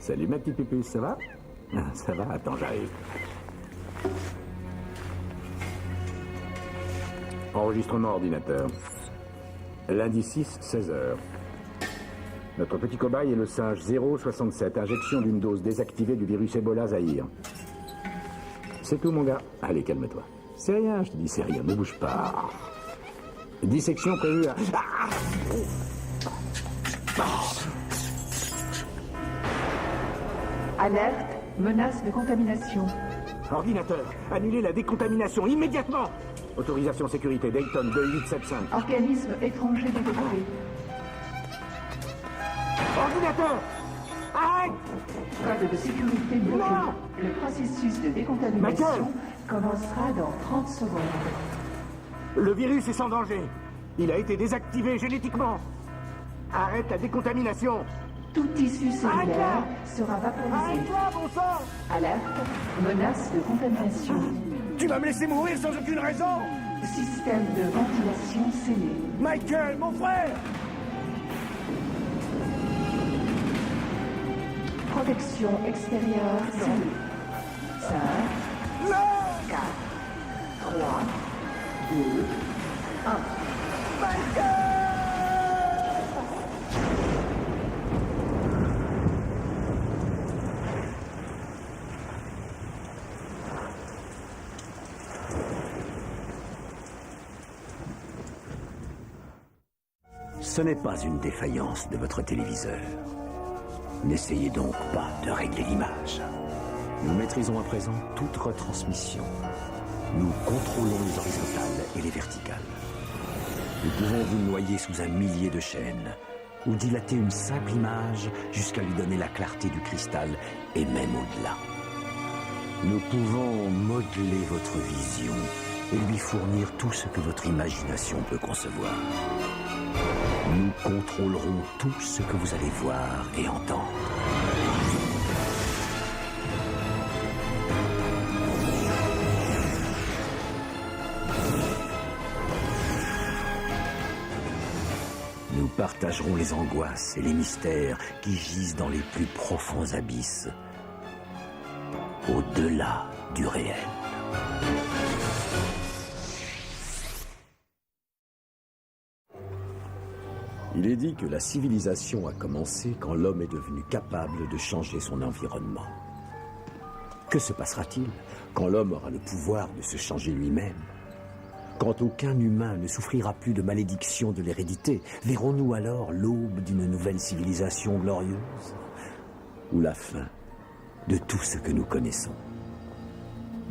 Salut ma petite pupus, ça va? Ça va, attends, j'arrive. Enregistrement ordinateur. Lundi 6, 16h. Notre petit cobaye est le singe 067, injection d'une dose désactivée du virus Ebola Zaïre. C'est tout mon gars. Allez, calme-toi. C'est rien, je te dis, c'est rien, ne bouge pas. Dissection prévue à... Alerte, menace de contamination. Ordinateur, annulez la décontamination immédiatement. Autorisation sécurité Dayton 2875. Organisme étranger détecté. Ordinateur, arrête! Code de sécurité bloqué. Non. Le processus de décontamination Michael. commencera dans 30 secondes. Le virus est sans danger. Il a été désactivé génétiquement. Arrête la décontamination. Tout tissu cellulaire Arrête-la. sera vaporisé. Arrête-toi, bon sang! Alerte, menace de contamination. Tu vas me laisser mourir sans aucune raison? Système de ventilation scellé. Michael, mon frère! Protection extérieure scellée. 5, 4, 3, 2, 1. Ce n'est pas une défaillance de votre téléviseur. N'essayez donc pas de régler l'image. Nous maîtrisons à présent toute retransmission. Nous contrôlons les horizontales et les verticales. Nous pouvons vous noyer sous un millier de chaînes ou dilater une simple image jusqu'à lui donner la clarté du cristal et même au-delà. Nous pouvons modeler votre vision et lui fournir tout ce que votre imagination peut concevoir. Nous contrôlerons tout ce que vous allez voir et entendre. Nous partagerons les angoisses et les mystères qui gisent dans les plus profonds abysses, au-delà du réel. Il est dit que la civilisation a commencé quand l'homme est devenu capable de changer son environnement. Que se passera-t-il quand l'homme aura le pouvoir de se changer lui-même? Quand aucun humain ne souffrira plus de malédiction de l'hérédité, verrons-nous alors l'aube d'une nouvelle civilisation glorieuse? Ou la fin de tout ce que nous connaissons?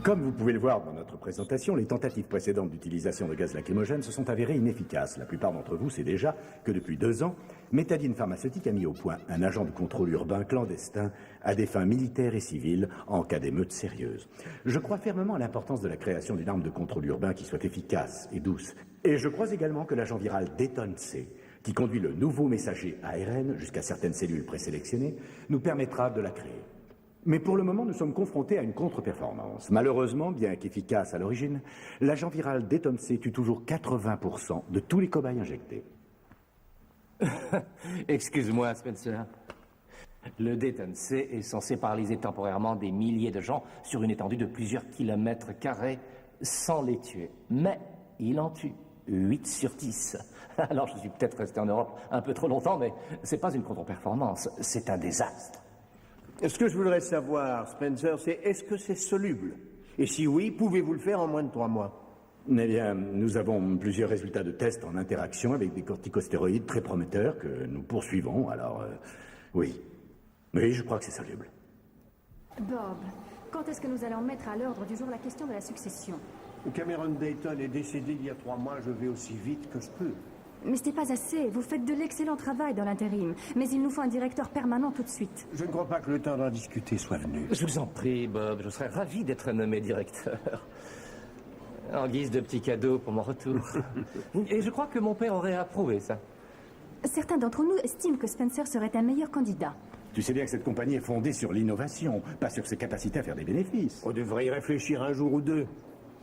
Comme vous pouvez le voir dans notre présentation, les tentatives précédentes d'utilisation de gaz lacrymogène se sont avérées inefficaces. La plupart d'entre vous savent déjà que depuis 2 ans, Métadine Pharmaceutique a mis au point un agent de contrôle urbain clandestin à des fins militaires et civiles en cas d'émeute sérieuse. Je crois fermement à l'importance de la création d'une arme de contrôle urbain qui soit efficace et douce. Et je crois également que l'agent viral Dayton C, qui conduit le nouveau messager ARN jusqu'à certaines cellules présélectionnées, nous permettra de la créer. Mais pour le moment, nous sommes confrontés à une contre-performance. Malheureusement, bien qu'efficace à l'origine, l'agent viral Dayton C tue toujours 80% de tous les cobayes injectés. Excuse-moi, Spencer. Le Dayton C est censé paralyser temporairement des milliers de gens sur une étendue de plusieurs kilomètres carrés sans les tuer. Mais il en tue 8 sur 10. Alors, je suis peut-être resté en Europe un peu trop longtemps, mais c'est pas une contre-performance, c'est un désastre. Ce que je voudrais savoir, Spencer, c'est est-ce que c'est soluble? Et si oui, pouvez-vous le faire en moins de 3 mois? Eh bien, nous avons plusieurs résultats de tests en interaction avec des corticostéroïdes très prometteurs que nous poursuivons, alors oui. Oui, je crois que c'est soluble. Bob, quand est-ce que nous allons mettre à l'ordre du jour la question de la succession? Cameron Dayton est décédé il y a 3 mois, je vais aussi vite que je peux. Mais ce n'est pas assez. Vous faites de l'excellent travail dans l'intérim. Mais il nous faut un directeur permanent tout de suite. Je ne crois pas que le temps d'en discuter soit venu. Je vous en prie, Bob, je serais ravi d'être nommé directeur. En guise de petit cadeau pour mon retour. Et je crois que mon père aurait approuvé ça. Certains d'entre nous estiment que Spencer serait un meilleur candidat. Tu sais bien que cette compagnie est fondée sur l'innovation, pas sur ses capacités à faire des bénéfices. On devrait y réfléchir un jour ou deux.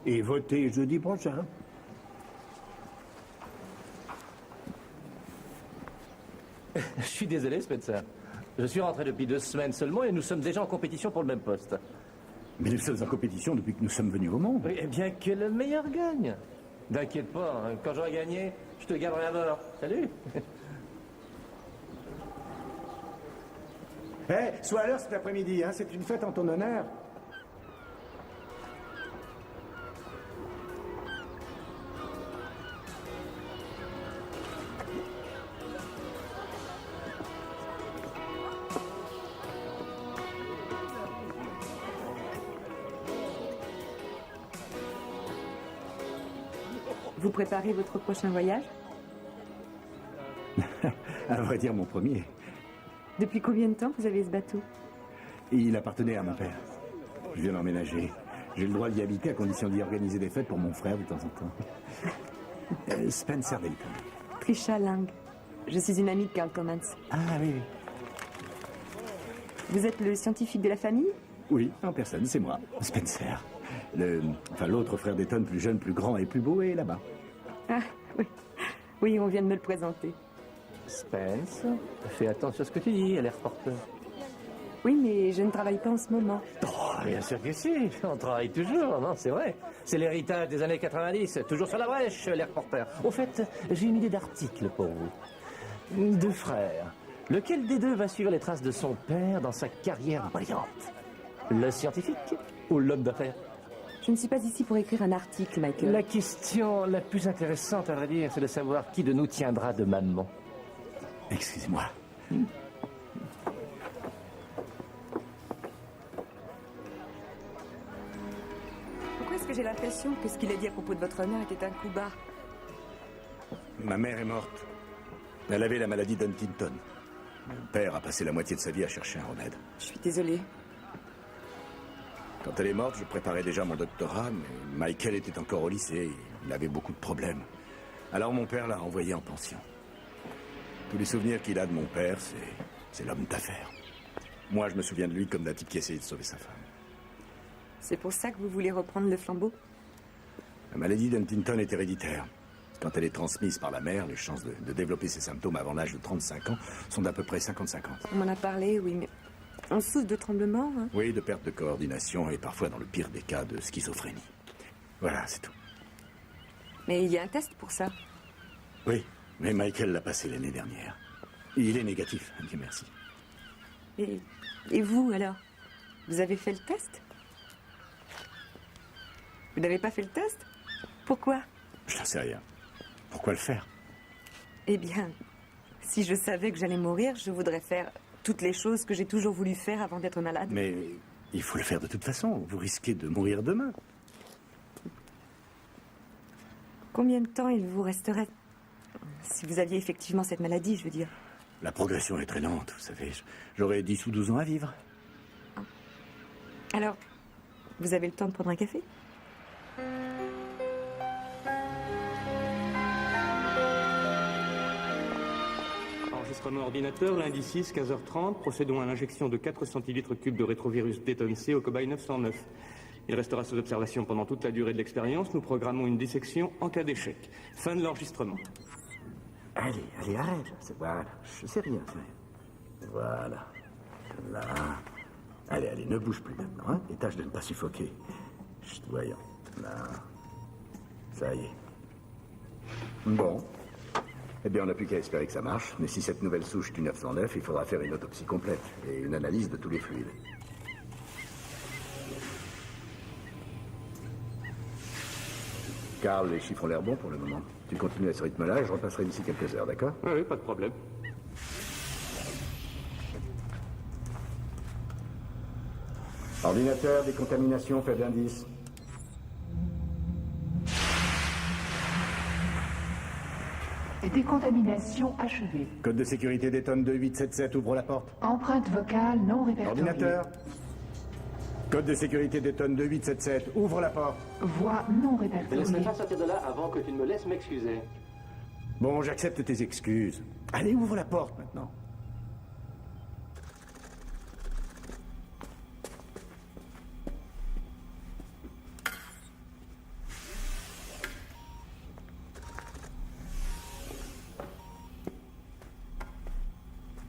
Et voter jeudi prochain. Je suis désolé, Spencer. Je suis rentré depuis 2 semaines seulement et nous sommes déjà en compétition pour le même poste. Mais nous sommes en compétition depuis que nous sommes venus au monde. Oui, eh bien que le meilleur gagne. T'inquiète pas, hein, quand j'aurai gagné, je te garderai à bord. Salut. Sois à l'heure cet après-midi, hein, c'est une fête en ton honneur. Vous préparez votre prochain voyage? À vrai dire, mon premier. Depuis combien de temps vous avez ce bateau? Il appartenait à mon père. Je viens d'emménager. J'ai le droit d'y habiter à condition d'y organiser des fêtes pour mon frère de temps en temps. Spencer Dayton. Trisha Lang. Je suis une amie de Carl Commons. Ah oui, oui. Vous êtes le scientifique de la famille? Oui, en personne, c'est moi, Spencer. L'autre frère Dayton, plus jeune, plus grand et plus beau, est là-bas. Ah, oui. Oui, on vient de me le présenter. Spence, fais attention à ce que tu dis, elle est reporter. Oui, mais je ne travaille pas en ce moment. Oh, bien sûr que si, on travaille toujours, non, c'est vrai. C'est l'héritage des années 90, toujours sur la brèche, les reporters. Au fait, j'ai une idée d'article pour vous. 2 frères. Lequel des deux va suivre les traces de son père dans sa carrière brillante? Le scientifique ou l'homme d'affaires? Je ne suis pas ici pour écrire un article, Michael. La question la plus intéressante, à vrai dire, c'est de savoir qui de nous tiendra de maman. Excusez-moi. Pourquoi est-ce que j'ai l'impression que ce qu'il a dit à propos de votre mère était un coup bas? Ma mère est morte. Elle avait la maladie d'Huntington. Mon père a passé la moitié de sa vie à chercher un remède. Je suis désolée. Quand elle est morte, je préparais déjà mon doctorat, mais Michael était encore au lycée. Il avait beaucoup de problèmes. Alors mon père l'a envoyé en pension. Tous les souvenirs qu'il a de mon père, c'est l'homme d'affaires. Moi, je me souviens de lui comme d'un type qui essayait de sauver sa femme. C'est pour ça que vous voulez reprendre le flambeau? La maladie d'Huntington est héréditaire. Quand elle est transmise par la mère, les chances de développer ces symptômes avant l'âge de 35 ans sont d'à peu près 50-50. On m'en a parlé, oui, mais on souffre de tremblements, hein? Oui, de perte de coordination et parfois, dans le pire des cas, de schizophrénie. Voilà, c'est tout. Mais il y a un test pour ça. Oui, mais Michael l'a passé l'année dernière. Il est négatif, Dieu merci. Et vous, alors? Vous avez fait le test? Vous n'avez pas fait le test? Pourquoi? Je n'en sais rien. Pourquoi le faire? Eh bien, si je savais que j'allais mourir, je voudrais faire toutes les choses que j'ai toujours voulu faire avant d'être malade. Mais il faut le faire de toute façon. Vous risquez de mourir demain. Combien de temps il vous resterait si vous aviez effectivement cette maladie, je veux dire? La progression est très lente, vous savez. J'aurais 10 ou 12 ans à vivre. Alors, vous avez le temps de prendre un café? Enregistrement ordinateur, lundi 6, 15h30. Procédons à l'injection de 4 centilitres cubes de rétrovirus Dayton C au cobaye 909. Il restera sous observation pendant toute la durée de l'expérience. Nous programmons une dissection en cas d'échec. Fin de l'enregistrement. Allez, allez, arrête. Voilà, je sais rien. Voilà. Là. Allez, allez, ne bouge plus maintenant, hein, et tâche de ne pas suffoquer. Chut, voyons. Là. Ça y est. Bon. Eh bien, on n'a plus qu'à espérer que ça marche. Mais si cette nouvelle souche du 909, il faudra faire une autopsie complète et une analyse de tous les fluides. Carl, les chiffres ont l'air bons pour le moment. Tu continues à ce rythme-là et je repasserai d'ici quelques heures, d'accord? Oui, pas de problème. Ordinateur, décontamination, faible indice. Décontamination achevée. Code de sécurité Dayton 2877, ouvre la porte. Empreinte vocale non répertoriée. Ordinateur. Code de sécurité Dayton 2877, ouvre la porte. Voix non répertoriée. sortir de là avant que tu ne me laisses m'excuser. Bon, j'accepte tes excuses. Allez, ouvre la porte maintenant.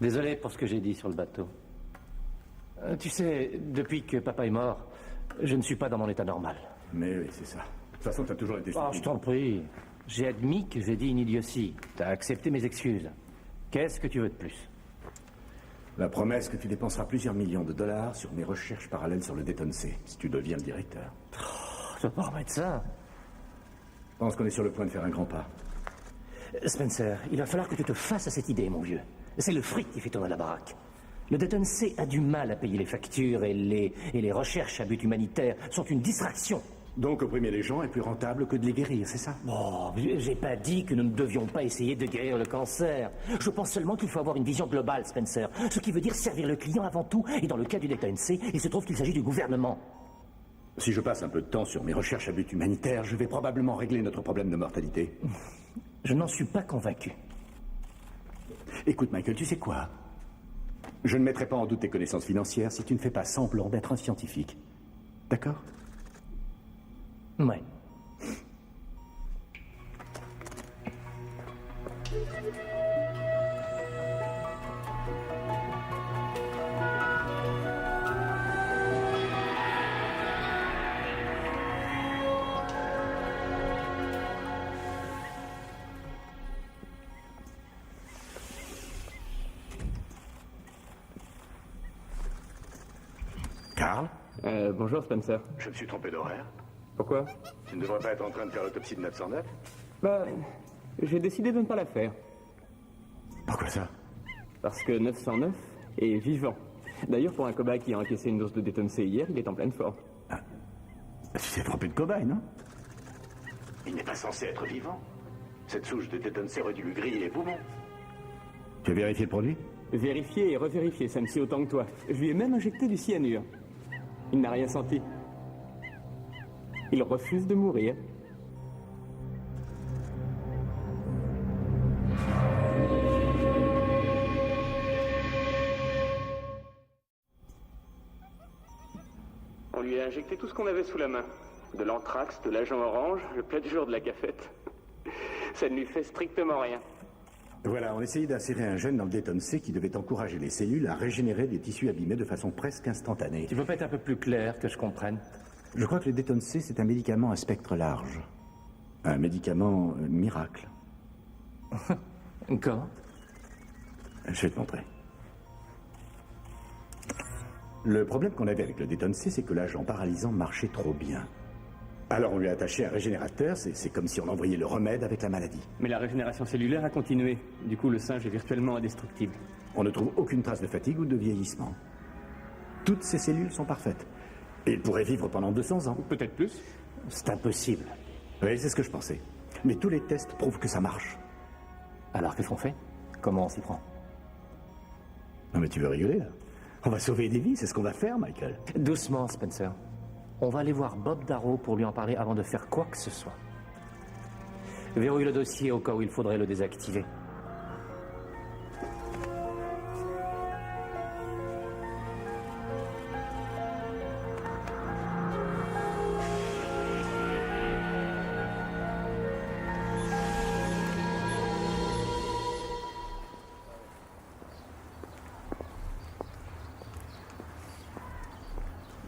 Désolé pour ce que j'ai dit sur le bateau. Tu sais, depuis que papa est mort, je ne suis pas dans mon état normal. Mais oui, c'est ça. De toute façon, t'as toujours été Oh, je stupide. t'en prie. J'ai admis que j'ai dit une idiotie. T'as accepté mes excuses. Qu'est-ce que tu veux de plus? La promesse que tu dépenseras plusieurs millions de dollars sur mes recherches parallèles sur le Dayton C, si tu deviens le directeur. Je peux pas remettre ça. Je pense qu'on est sur le point de faire un grand pas. Spencer, il va falloir que tu te fasses à cette idée, mon vieux. C'est le fric qui fait tourner la baraque. Le Dayton C a du mal à payer les factures et les recherches à but humanitaire sont une distraction. Donc opprimer les gens est plus rentable que de les guérir, c'est ça? Oh, j'ai pas dit que nous ne devions pas essayer de guérir le cancer. Je pense seulement qu'il faut avoir une vision globale, Spencer. Ce qui veut dire servir le client avant tout. Et dans le cas du Dayton C, il se trouve qu'il s'agit du gouvernement. Si je passe un peu de temps sur mes recherches à but humanitaire, je vais probablement régler notre problème de mortalité. Je n'en suis pas convaincu. Écoute, Michael, tu sais quoi? Je ne mettrai pas en doute tes connaissances financières si tu ne fais pas semblant d'être un scientifique. D'accord? Ouais. Carl? Bonjour Spencer. Je me suis trompé d'horaire. Pourquoi? Tu ne devrais pas être en train de faire l'autopsie de 909? Bah, j'ai décidé de ne pas la faire. Pourquoi ça? Parce que 909 est vivant. D'ailleurs, pour un cobaye qui a encaissé une dose de Dayton C hier, il est en pleine forme. Tu t'es trompé de cobaye, non? Il n'est pas censé être vivant. Cette souche de Dayton C aurait dû lui griller les poumons. Tu as vérifié le produit? Vérifier et revérifier, ça me suit autant que toi. Je lui ai même injecté du cyanure. Il n'a rien senti. Il refuse de mourir. On lui a injecté tout ce qu'on avait sous la main. De l'anthrax, de l'agent orange, le plat du jour de la cafette. Ça ne lui fait strictement rien. Voilà, on essayait d'insérer un gène dans le Dayton C qui devait encourager les cellules à régénérer des tissus abîmés de façon presque instantanée. Tu peux pas être un peu plus clair, que je comprenne? Je crois que le Dayton C, c'est un médicament à spectre large. Un médicament miracle. Comment? Je vais te montrer. Le problème qu'on avait avec le Dayton C, c'est que l'agent paralysant marchait trop bien. Alors on lui a attaché un régénérateur, c'est comme si on envoyait le remède avec la maladie. Mais la régénération cellulaire a continué. Du coup, le singe est virtuellement indestructible. On ne trouve aucune trace de fatigue ou de vieillissement. Toutes ces cellules sont parfaites. Et il pourrait vivre pendant 200 ans. Peut-être plus. C'est impossible. Oui, c'est ce que je pensais. Mais tous les tests prouvent que ça marche. Alors qu'est-ce qu'on fait? Comment on s'y prend? Non mais tu veux rigoler là? On va sauver des vies, c'est ce qu'on va faire, Michael. Doucement, Spencer. On va aller voir Bob Darrow pour lui en parler avant de faire quoi que ce soit. Verrouille le dossier au cas où il faudrait le désactiver.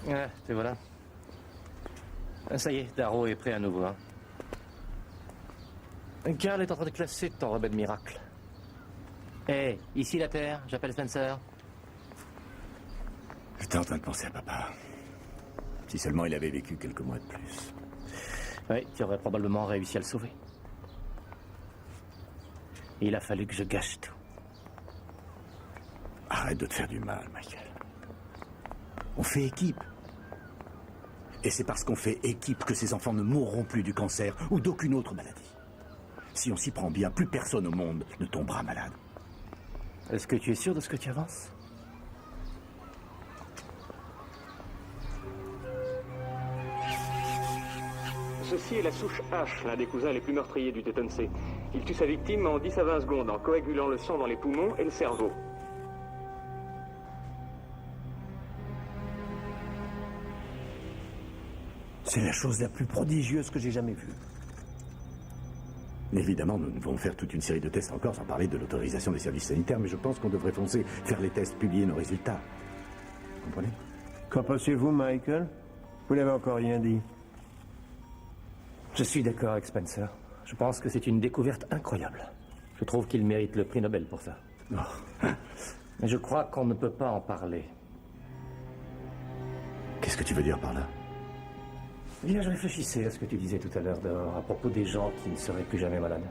Ah, te voilà. Ça y est, Darrow est prêt à nouveau. Hein. Carl est en train de classer ton remède miracle. Hé, ici la Terre, j'appelle Spencer. J'étais en train de penser à papa. Si seulement il avait vécu quelques mois de plus. Oui, tu aurais probablement réussi à le sauver. Il a fallu que je gâche tout. Arrête de te faire du mal, Michael. On fait équipe. Et c'est parce qu'on fait équipe que ces enfants ne mourront plus du cancer ou d'aucune autre maladie. Si on s'y prend bien, plus personne au monde ne tombera malade. Est-ce que tu es sûr de ce que tu avances? Ceci est la souche H, l'un des cousins les plus meurtriers du Dayton C. Il tue sa victime en 10 à 20 secondes en coagulant le sang dans les poumons et le cerveau. C'est la chose la plus prodigieuse que j'ai jamais vue. Évidemment, nous devons faire toute une série de tests encore, sans parler de l'autorisation des services sanitaires, mais je pense qu'on devrait foncer, faire les tests, publier nos résultats. Vous comprenez? Qu'en pensez-vous, Michael? Vous n'avez encore rien dit. Je suis d'accord avec Spencer. Je pense que c'est une découverte incroyable. Je trouve qu'il mérite le prix Nobel pour ça. Oh. Mais je crois qu'on ne peut pas en parler. Qu'est-ce que tu veux dire par là? Eh bien, je réfléchissais à ce que tu disais tout à l'heure dehors, à propos des gens qui ne seraient plus jamais malades.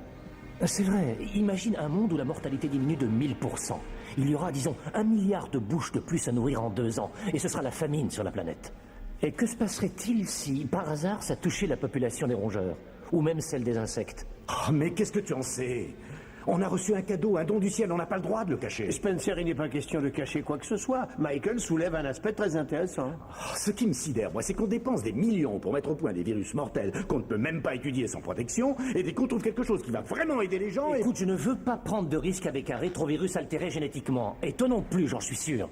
C'est vrai, imagine un monde où la mortalité diminue de 1000%. Il y aura, disons, 1 milliard de bouches de plus à nourrir en 2 ans, et ce sera la famine sur la planète. Et que se passerait-il si, par hasard, ça touchait la population des rongeurs, ou même celle des insectes? Oh, mais qu'est-ce que tu en sais? On a reçu un cadeau, un don du ciel, on n'a pas le droit de le cacher. Spencer, il n'est pas question de cacher quoi que ce soit. Michael soulève un aspect très intéressant. Oh, ce qui me sidère, moi, c'est qu'on dépense des millions pour mettre au point des virus mortels qu'on ne peut même pas étudier sans protection, et dès qu'on trouve quelque chose qui va vraiment aider les gens... Écoute, je ne veux pas prendre de risque avec un rétrovirus altéré génétiquement. Et toi non plus, j'en suis sûr.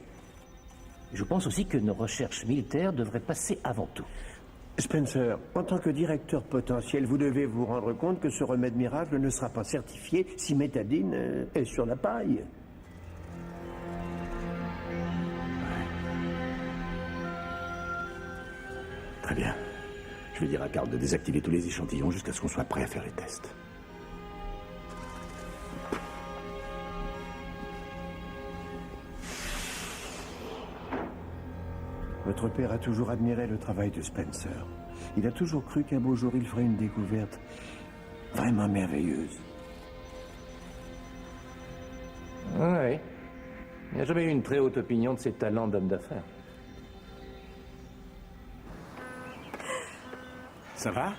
Je pense aussi que nos recherches militaires devraient passer avant tout. Spencer, en tant que directeur potentiel, vous devez vous rendre compte que ce remède miracle ne sera pas certifié si Métadine est sur la paille. Très bien. Je vais dire à Carl de désactiver tous les échantillons jusqu'à ce qu'on soit prêt à faire les tests. Votre père a toujours admiré le travail de Spencer. Il a toujours cru qu'un beau jour il ferait une découverte vraiment merveilleuse. Oui. Il n'a jamais eu une très haute opinion de ses talents d'homme d'affaires. Ça va?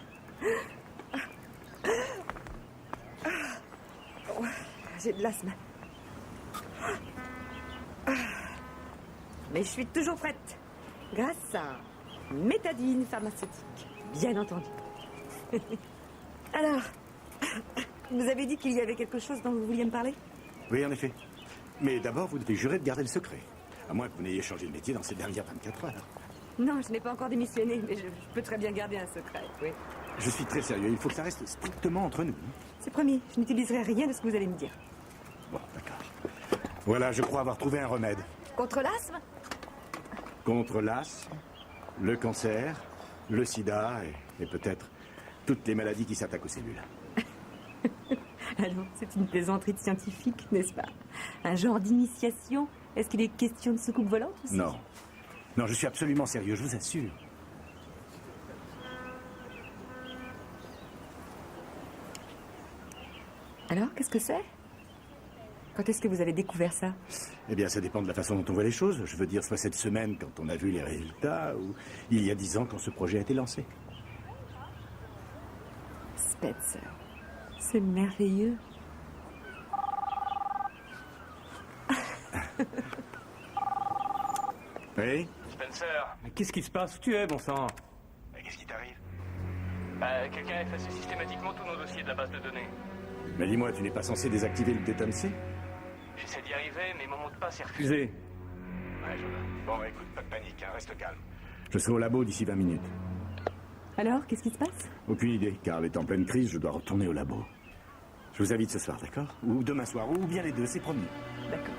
J'ai de l'asthme. Mais je suis toujours prête. Grâce à Métadine pharmaceutique, bien entendu. Alors, vous avez dit qu'il y avait quelque chose dont vous vouliez me parler? Oui, en effet. Mais d'abord, vous devez jurer de garder le secret. À moins que vous n'ayez changé de métier dans ces dernières 24 heures. Non, je n'ai pas encore démissionné, mais je peux très bien garder un secret, oui. Je suis très sérieux, il faut que ça reste strictement entre nous. C'est promis, je n'utiliserai rien de ce que vous allez me dire. Bon, d'accord. Voilà, je crois avoir trouvé un remède. Contre l'asthme? Contre l'asthme, le cancer, le sida et peut-être toutes les maladies qui s'attaquent aux cellules. Alors, c'est une plaisanterie de scientifique, n'est-ce pas? Un genre d'initiation? Est-ce qu'il est question de soucoupe volante aussi? Non. Non, je suis absolument sérieux, je vous assure. Alors, qu'est-ce que c'est? Quand est-ce que vous avez découvert ça? Eh bien, ça dépend de la façon dont on voit les choses. Je veux dire, soit cette semaine, quand on a vu les résultats, ou il y a 10 ans, quand ce projet a été lancé. Spencer, c'est merveilleux. Oui? Spencer, mais qu'est-ce qui se passe? Où tu es, bon sang? Mais qu'est-ce qui t'arrive? Quelqu'un a effacé systématiquement tous nos dossiers de la base de données. Mais dis-moi, tu n'es pas censé désactiver le Déton C? J'essaie d'y arriver, mais mon mot de passe est refusé. Ouais, je vois. Bon, écoute, pas de panique, hein, reste calme. Je serai au labo d'ici 20 minutes. Alors, qu'est-ce qui se passe? Aucune idée. Carl est en pleine crise, je dois retourner au labo. Je vous invite ce soir, d'accord? Ou demain soir, ou bien les deux, c'est promis. D'accord.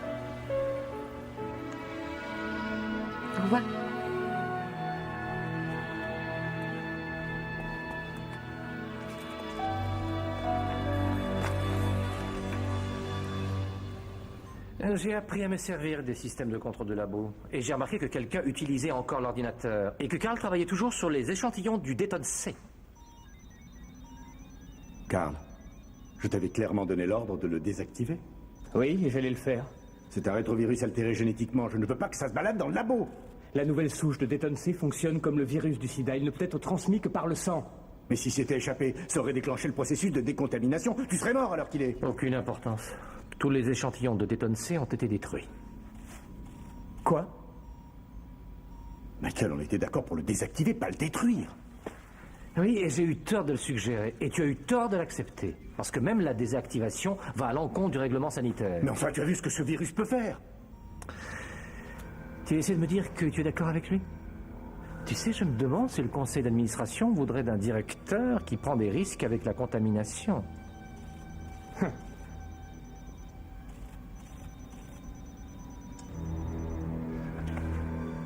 Au revoir. J'ai appris à me servir des systèmes de contrôle de labo. Et j'ai remarqué que quelqu'un utilisait encore l'ordinateur. Et que Carl travaillait toujours sur les échantillons du Déton C. Carl, je t'avais clairement donné l'ordre de le désactiver. Oui, j'allais le faire. C'est un rétrovirus altéré génétiquement. Je ne veux pas que ça se balade dans le labo. La nouvelle souche de Déton C fonctionne comme le virus du sida. Il ne peut être transmis que par le sang. Mais si c'était échappé, ça aurait déclenché le processus de décontamination. Tu serais mort alors qu'il est... Aucune importance. Tous les échantillons de Déton C ont été détruits. Quoi? Michael, on était d'accord pour le désactiver, pas le détruire. Oui, et j'ai eu tort de le suggérer. Et tu as eu tort de l'accepter. Parce que même la désactivation va à l'encontre du règlement sanitaire. Mais enfin, tu as vu ce que ce virus peut faire? Tu essaies de me dire que tu es d'accord avec lui? Tu sais, je me demande si le conseil d'administration voudrait d'un directeur qui prend des risques avec la contamination.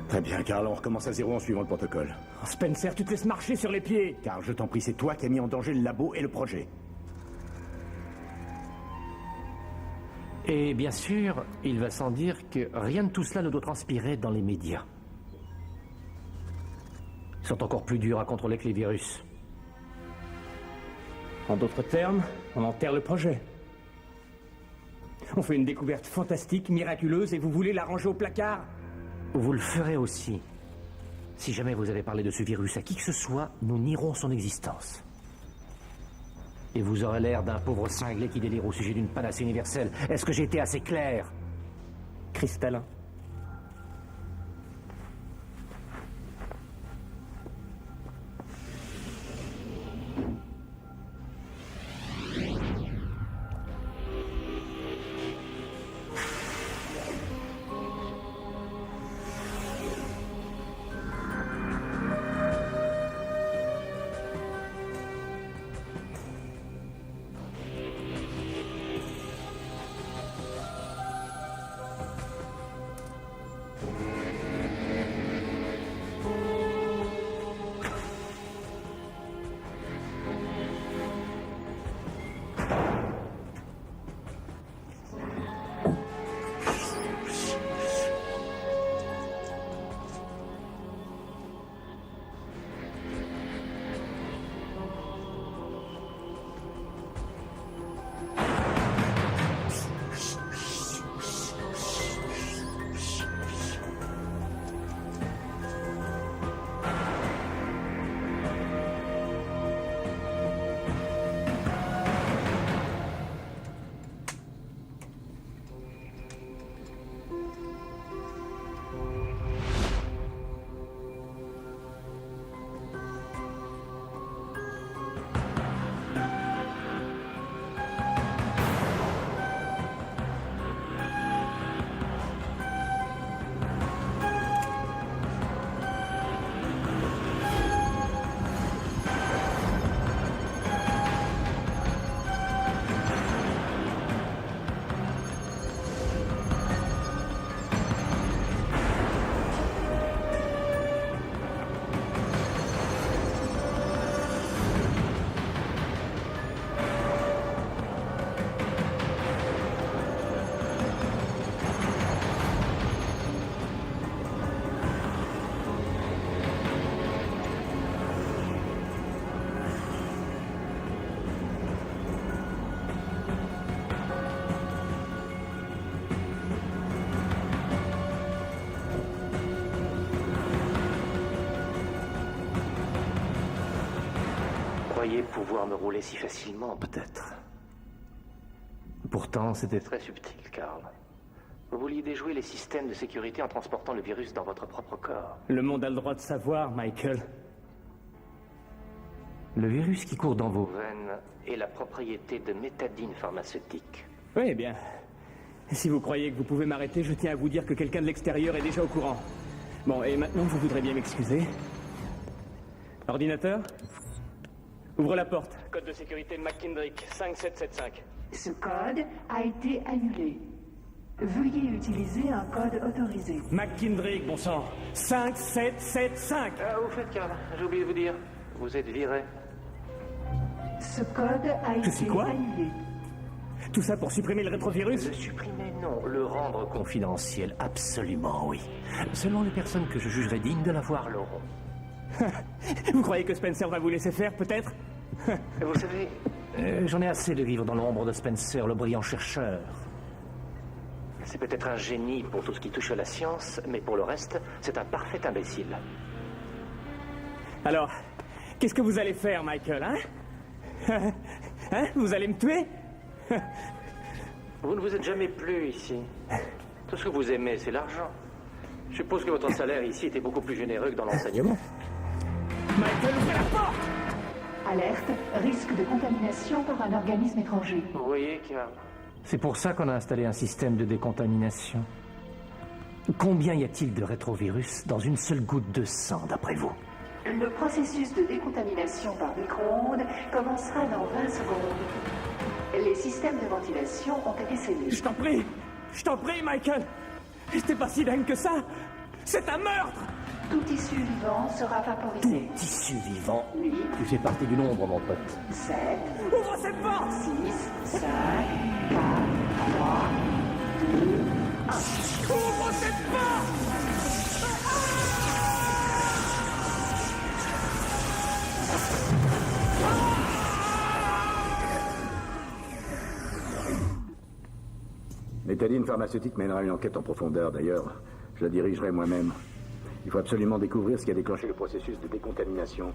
Très bien, Carl, on recommence à zéro en suivant le protocole. Oh, Spencer, tu te laisses marcher sur les pieds. Carl, je t'en prie, c'est toi qui as mis en danger le labo et le projet. Et bien sûr, il va sans dire que rien de tout cela ne doit transpirer dans les médias. Ils sont encore plus durs à contrôler que les virus. En d'autres termes, on enterre le projet. On fait une découverte fantastique, miraculeuse, et vous voulez la ranger au placard? Vous le ferez aussi. Si jamais vous avez parlé de ce virus à qui que ce soit, nous nierons son existence. Et vous aurez l'air d'un pauvre cinglé qui délire au sujet d'une panacée universelle. Est-ce que j'ai été assez clair? Cristallin. Croyez pouvoir me rouler si facilement, peut-être. Pourtant, c'était très subtil, Carl. Vous vouliez déjouer les systèmes de sécurité en transportant le virus dans votre propre corps. Le monde a le droit de savoir, Michael. Le virus qui court dans vos veines est la propriété de Métadine pharmaceutique. Oui, eh bien. Si vous croyez que vous pouvez m'arrêter, je tiens à vous dire que quelqu'un de l'extérieur est déjà au courant. Bon, et maintenant, vous voudrez bien m'excuser. Ordinateur? Ouvre la porte. Code de sécurité McKendrick, 5775. Ce code a été annulé. Veuillez utiliser un code autorisé. McKendrick, bon sang. 5775. Au fait, Carl, j'ai oublié de vous dire. Vous êtes viré. Ce code a été sais quoi? annulé. Tout ça pour supprimer le rétrovirus? Le supprimer, non. Le rendre confidentiel, absolument, oui. Seulement les personnes que je jugerai dignes de l'avoir l'auront. Vous croyez que Spencer va vous laisser faire, peut-être? Vous savez, j'en ai assez de vivre dans l'ombre de Spencer, le brillant chercheur. C'est peut-être un génie pour tout ce qui touche à la science, mais pour le reste, c'est un parfait imbécile. Alors, qu'est-ce que vous allez faire, Michael, hein? Hein? Vous allez me tuer? Vous ne vous êtes jamais plu ici. Tout ce que vous aimez, c'est l'argent. Je suppose que votre salaire ici était beaucoup plus généreux que dans l'enseignement. Michael, ouvrez la porte! Alerte, risque de contamination par un organisme étranger. Vous voyez, Carl? C'est pour ça qu'on a installé un système de décontamination. Combien y a-t-il de rétrovirus dans une seule goutte de sang, d'après vous? Le processus de décontamination par micro-ondes commencera dans 20 secondes. Les systèmes de ventilation ont été scellés. Je t'en prie, Michael! T'es pas si dingue que ça! C'est un meurtre! Tout tissu vivant sera vaporisé. Tout tissu vivant. 8, Tu fais partie du nombre, mon pote. 7, Ouvre cette porte! 6, 5, 4, 3, 2, Ouvre cette porte! Métadine pharmaceutique mènera une enquête en profondeur, d'ailleurs. Je la dirigerai moi-même. Il faut absolument découvrir ce qui a déclenché le processus de décontamination.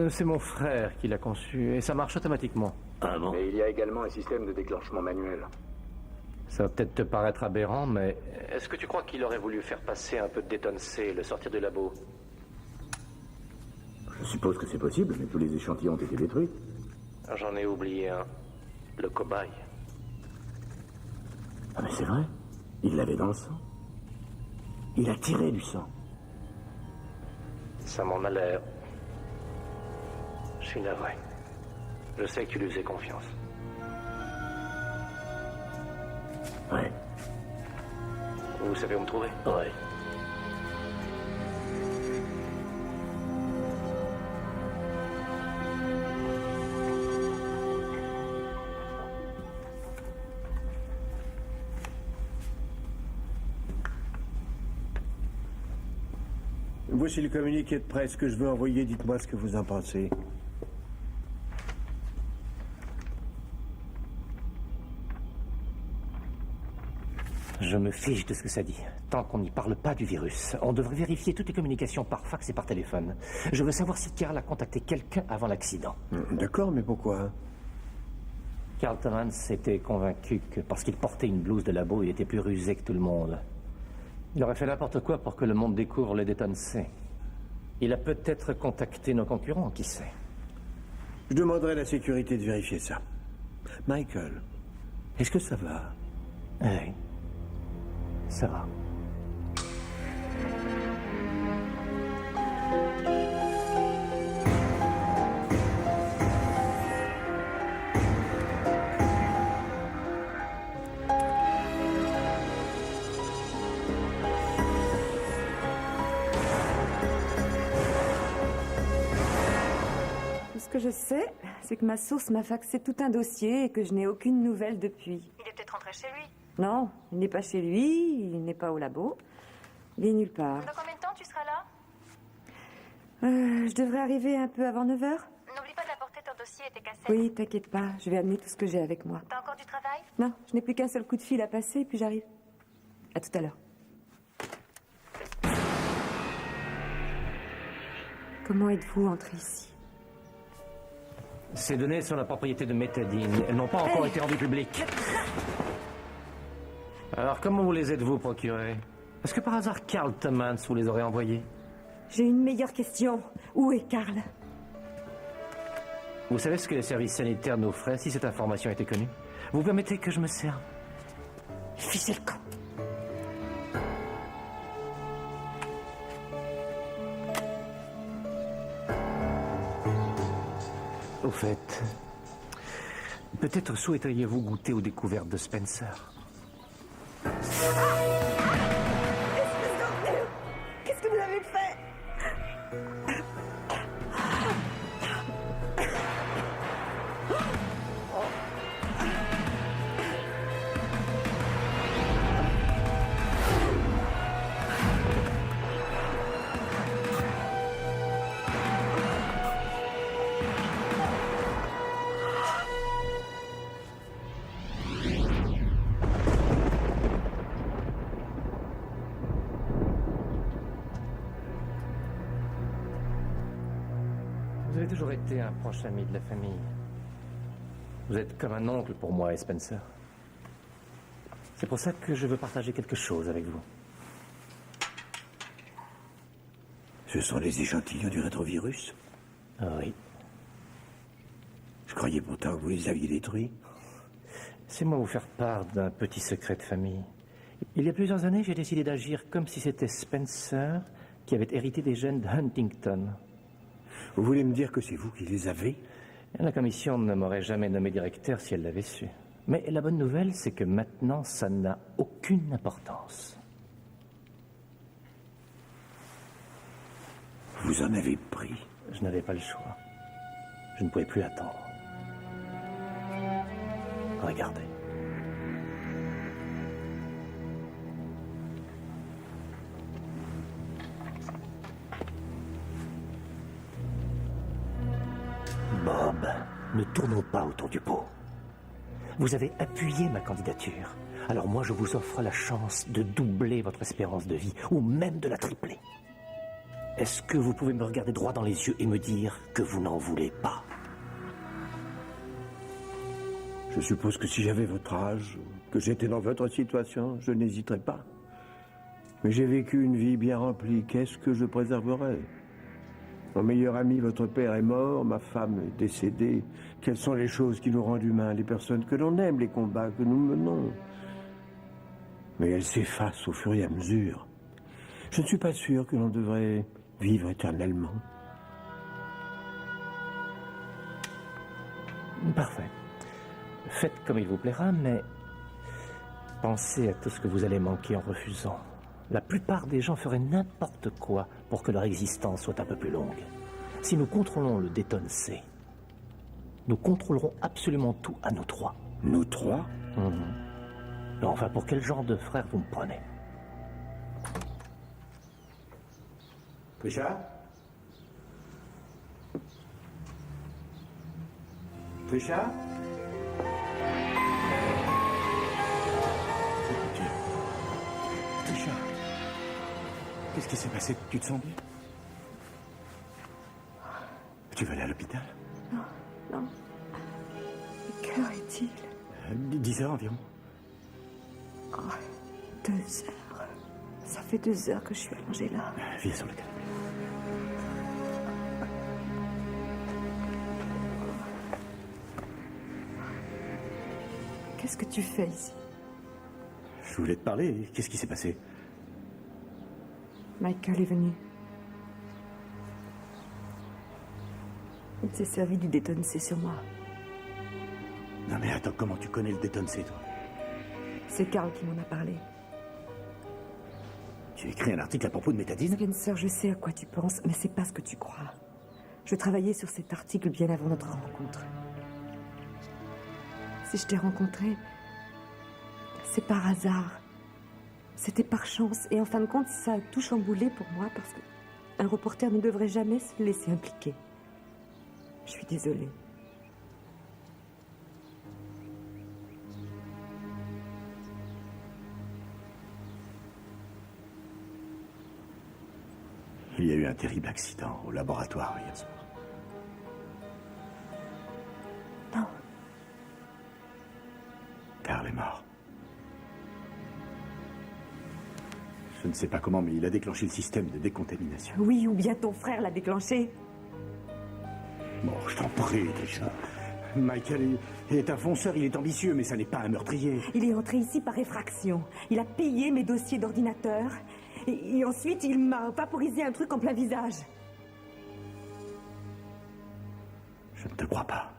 C'est mon frère qui l'a conçu, et ça marche automatiquement. Ah bon? Mais il y a également un système de déclenchement manuel. Ça va peut-être te paraître aberrant, mais... Est-ce que tu crois qu'il aurait voulu faire passer un peu de Déton C et le sortir du labo? Je suppose que c'est possible, mais tous les échantillons ont été détruits. J'en ai oublié un. Le cobaye. Ah mais c'est vrai, il l'avait dans le sang. Il a tiré du sang. Ça m'en a l'air. Je suis navré. Je sais que tu lui faisais confiance. Ouais. Vous savez où me trouver? Ouais. Voici le communiqué de presse que je veux envoyer. Dites-moi ce que vous en pensez. Je me fiche de ce que ça dit. Tant qu'on n'y parle pas du virus, on devrait vérifier toutes les communications par fax et par téléphone. Je veux savoir si Carl a contacté quelqu'un avant l'accident. D'accord, mais pourquoi? Carl Thomas était convaincu que parce qu'il portait une blouse de labo, il était plus rusé que tout le monde. Il aurait fait n'importe quoi pour que le monde découvre le Déton C. Il a peut-être contacté nos concurrents, qui sait. Je demanderai à la sécurité de vérifier ça. Michael, est-ce que ça va? Oui, ça va. Ce que je sais, c'est que ma source m'a faxé tout un dossier et que je n'ai aucune nouvelle depuis. Il est peut-être rentré chez lui. Non, il n'est pas chez lui, il n'est pas au labo. Il est nulle part. Dans combien de temps tu seras là? Je devrais arriver un peu avant 9h. N'oublie pas d'apporter ton dossier et tes cassettes. Oui, t'inquiète pas, je vais amener tout ce que j'ai avec moi. T'as encore du travail? Non, je n'ai plus qu'un seul coup de fil à passer, puis j'arrive. À tout à l'heure. Comment êtes-vous entré ici? Ces données sont la propriété de Métadine. Elles n'ont pas encore été rendues publiques. Alors, comment vous les êtes-vous procurées? Est-ce que par hasard Carl Thomas vous les aurait envoyées? J'ai une meilleure question. Où est Carl? Vous savez ce que les services sanitaires nous feraient si cette information était connue? Vous permettez que je me serve? Fichez le camp. Au fait, peut-être souhaiteriez-vous goûter aux découvertes de Spencer? Qu'est-ce que vous avez fait? Vous avez toujours été un proche ami de la famille. Vous êtes comme un oncle pour moi et Spencer. C'est pour ça que je veux partager quelque chose avec vous. Ce sont les échantillons du rétrovirus? Ah oui. Je croyais pourtant que vous les aviez détruits. C'est moi vous faire part d'un petit secret de famille. Il y a plusieurs années, j'ai décidé d'agir comme si c'était Spencer qui avait hérité des gènes de Huntington. Vous voulez me dire que c'est vous qui les avez? La commission ne m'aurait jamais nommé directeur si elle l'avait su. Mais la bonne nouvelle, c'est que maintenant, ça n'a aucune importance. Vous en avez pris. Je n'avais pas le choix. Je ne pouvais plus attendre. Regardez. Bob, ne tournons pas autour du pot. Vous avez appuyé ma candidature. Alors moi, je vous offre la chance de doubler votre espérance de vie, ou même de la tripler. Est-ce que vous pouvez me regarder droit dans les yeux et me dire que vous n'en voulez pas? Je suppose que si j'avais votre âge, que j'étais dans votre situation, je n'hésiterais pas. Mais j'ai vécu une vie bien remplie. Qu'est-ce que je préserverais? Mon meilleur ami, votre père, est mort, ma femme est décédée. Quelles sont les choses qui nous rendent humains, les personnes que l'on aime, les combats que nous menons? Mais elles s'effacent au fur et à mesure. Je ne suis pas sûr que l'on devrait vivre éternellement. Parfait. Faites comme il vous plaira, mais pensez à tout ce que vous allez manquer en refusant. La plupart des gens feraient n'importe quoi pour que leur existence soit un peu plus longue. Si nous contrôlons le Dayton C, nous contrôlerons absolument tout à nous trois. Nous trois? Enfin, pour quel genre de frère vous me prenez? Trisha? Trisha? Trisha? Qu'est-ce qui s'est passé? Tu te sens bien? Tu vas aller à l'hôpital? Non. Quelle heure est-il? 10 heures environ. 2 heures. Ça fait 2 heures que je suis allongée là. Viens sur le canapé. Qu'est-ce que tu fais ici? Je voulais te parler. Qu'est-ce qui s'est passé? Michael est venu. Il s'est servi du Dayton C sur moi. Non mais attends, comment tu connais le Dayton C, toi? C'est Carl qui m'en a parlé. Tu as écrit un article à propos de Métadine? Spencer, je sais à quoi tu penses, mais c'est pas ce que tu crois. Je travaillais sur cet article bien avant notre rencontre. Si je t'ai rencontré, c'est par hasard. C'était par chance. Et en fin de compte, ça a tout chamboulé pour moi parce qu'un reporter ne devrait jamais se laisser impliquer. Je suis désolée. Il y a eu un terrible accident au laboratoire hier soir. Non. Carl est mort. Je ne sais pas comment, mais il a déclenché le système de décontamination. Oui, ou bien ton frère l'a déclenché. Bon, je t'en prie, Trisha. Michael est un fonceur, il est ambitieux, mais ça n'est pas un meurtrier. Il est entré ici par effraction. Il a pillé mes dossiers d'ordinateur. Et ensuite, il m'a vaporisé un truc en plein visage. Je ne te crois pas.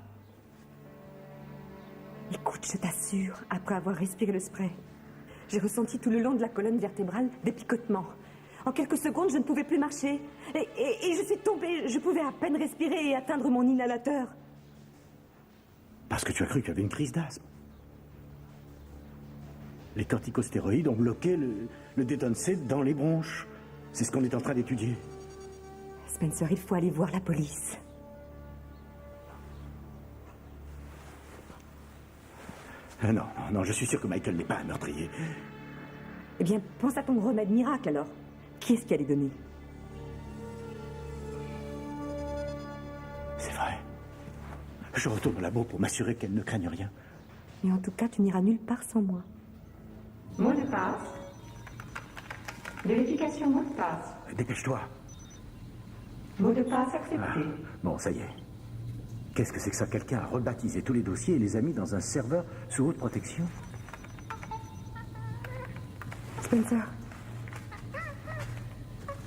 Écoute, je t'assure, après avoir respiré le spray, j'ai ressenti tout le long de la colonne vertébrale des picotements. En quelques secondes, je ne pouvais plus marcher. Et je suis tombée. Je pouvais à peine respirer et atteindre mon inhalateur. Parce que tu as cru qu'il y avait une crise d'asthme. Les corticostéroïdes ont bloqué le Dayton C dans les bronches. C'est ce qu'on est en train d'étudier. Spencer, il faut aller voir la police. Non, je suis sûr que Michael n'est pas un meurtrier. Eh bien, pense à ton remède miracle, alors. Qui est-ce qui allait donner? C'est vrai. Je retourne au labo pour m'assurer qu'elle ne craigne rien. Mais en tout cas, tu n'iras nulle part sans moi. Mot de passe. Vérification mot de passe. Dépêche-toi. Mot de passe accepté. Bon, ça y est. Qu'est-ce que c'est que ça? Quelqu'un a rebaptisé tous les dossiers et les a mis dans un serveur sous haute protection? Spencer,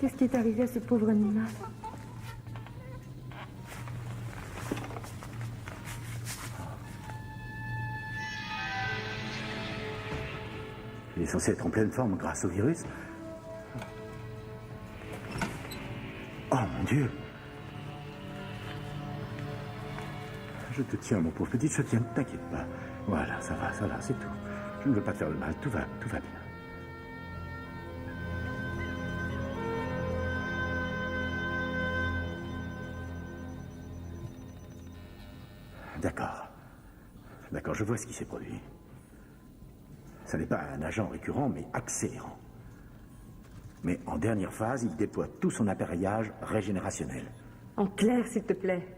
qu'est-ce qui est arrivé à ce pauvre animal? Il est censé être en pleine forme grâce au virus. Oh Mon Dieu. Je te tiens, mon pauvre petit, je te tiens, ne t'inquiète pas. Voilà, ça va, c'est tout. Je ne veux pas te faire de mal, tout va bien. D'accord, je vois ce qui s'est produit. Ça n'est pas un agent récurrent, mais accélérant. Mais en dernière phase, il déploie tout son appareillage régénérationnel. En clair, s'il te plaît.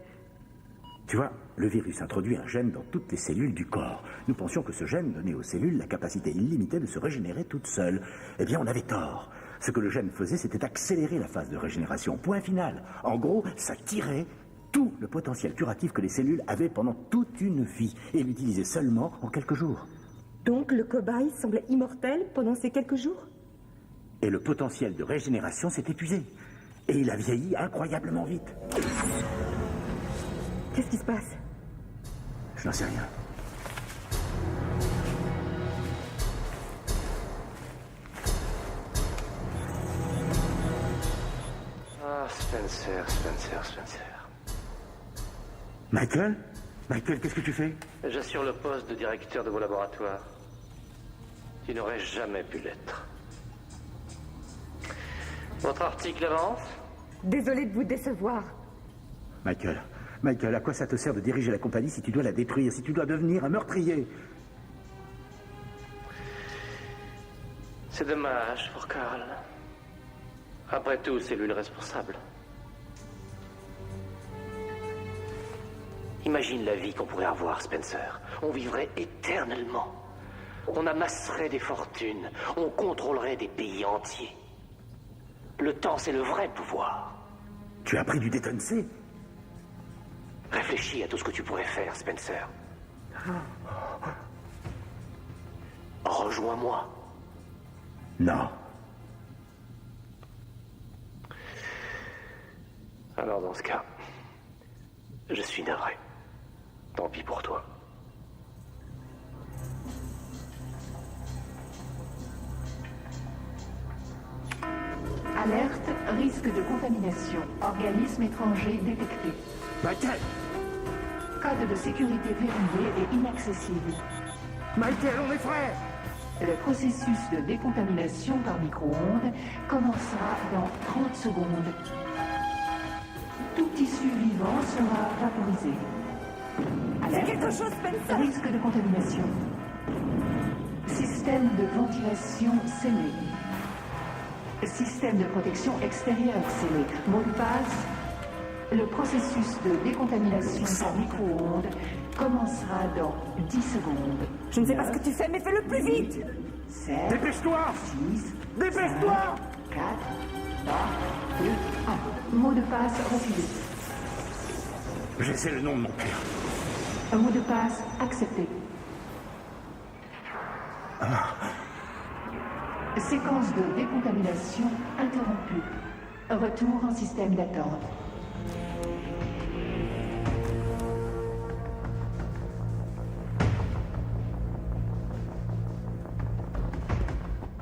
Tu vois, le virus introduit un gène dans toutes les cellules du corps. Nous pensions que ce gène donnait aux cellules la capacité illimitée de se régénérer toutes seules. Eh bien, on avait tort. Ce que le gène faisait, c'était accélérer la phase de régénération. Point final. En gros, ça tirait tout le potentiel curatif que les cellules avaient pendant toute une vie et l'utilisaient seulement en quelques jours. Donc le cobaye semblait immortel pendant ces quelques jours? Et le potentiel de régénération s'est épuisé. Et il a vieilli incroyablement vite. Qu'est-ce qui se passe? Je n'en sais rien. Ah, Spencer. Michael, qu'est-ce que tu fais? J'assure le poste de directeur de vos laboratoires. Tu n'aurais jamais pu l'être. Votre article avance? Désolé de vous décevoir. Michael, à quoi ça te sert de diriger la compagnie si tu dois la détruire, si tu dois devenir un meurtrier? C'est dommage pour Carl. Après tout, c'est lui le responsable. Imagine la vie qu'on pourrait avoir, Spencer. On vivrait éternellement. On amasserait des fortunes. On contrôlerait des pays entiers. Le temps, c'est le vrai pouvoir. Tu as appris du détonné? Réfléchis à tout ce que tu pourrais faire, Spencer. Rejoins-moi. Non. Alors dans ce cas, je suis navré. Tant pis pour toi. Alerte, risque de contamination. Organisme étranger détecté. Michael! Code de sécurité verrouillé et inaccessible. Michael, on est frères! Le processus de décontamination par micro-ondes commencera dans 30 secondes. Tout tissu vivant sera vaporisé. C'est quelque chose, Spencer! Risque de contamination. Système de ventilation scellé. Système de protection extérieure scellé. Mot de passe. Le processus de décontamination par micro-ondes commencera dans 10 secondes. Je ne sais pas ce que tu fais, mais fais-le plus vite! 7, Dépêche-toi! 6, Dépêche-toi! 4, 3, 2, 1. Mot de passe refusé. J'essaie le nom de mon père. Un mot de passe accepté. Séquence de décontamination interrompue. Retour en système d'attente.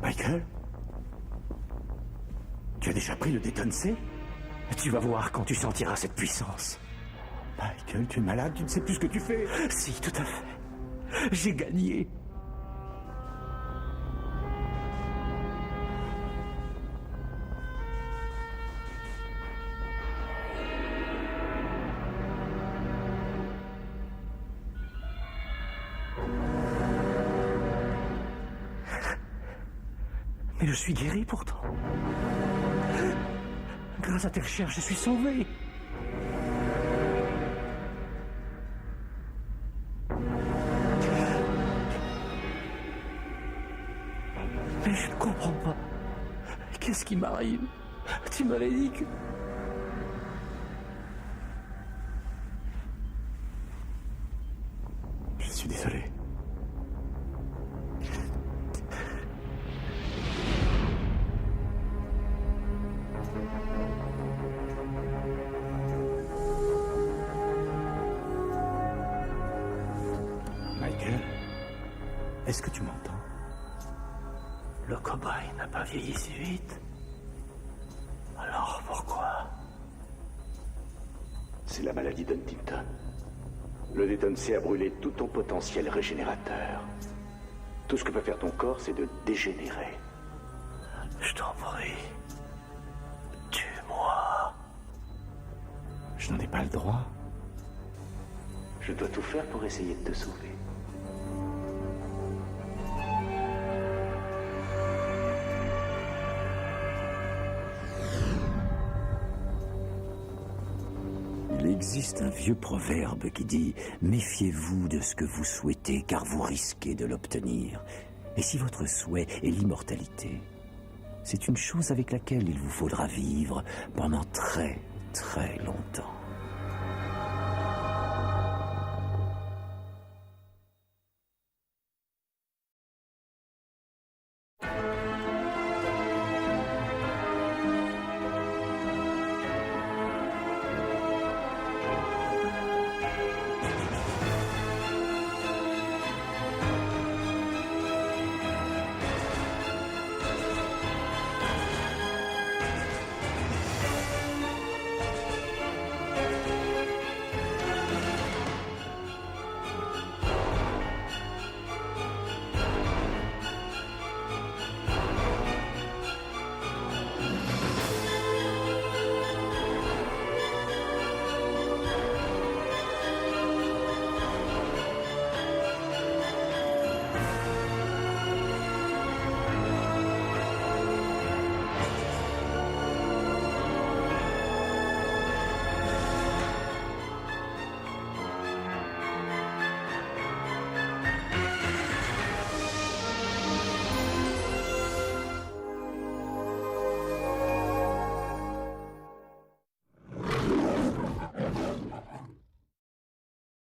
Michael? Tu as déjà pris le détonné? Tu vas voir quand tu sentiras cette puissance. Michael, tu es malade, tu ne sais plus ce que tu fais. Si, tout à fait. J'ai gagné. Mais je suis guéri pourtant. Grâce à tes recherches, je suis sauvé. Mais je ne comprends pas. Qu'est-ce qui m'arrive? Tu m'avais dit que... Je suis désolé. Michael, est-ce que tu m'entends? Le cobaye n'a pas vieilli si vite. Alors pourquoi? C'est la maladie d'Huntington. Le Déton C a brûlé tout ton potentiel régénérateur. Tout ce que peut faire ton corps, c'est de dégénérer. Je t'en prie. Tue-moi. Je n'en ai pas le droit. Je dois tout faire pour essayer de te sauver. Il existe un vieux proverbe qui dit « Méfiez-vous de ce que vous souhaitez, car vous risquez de l'obtenir. » Et si votre souhait est l'immortalité, c'est une chose avec laquelle il vous faudra vivre pendant très, très longtemps.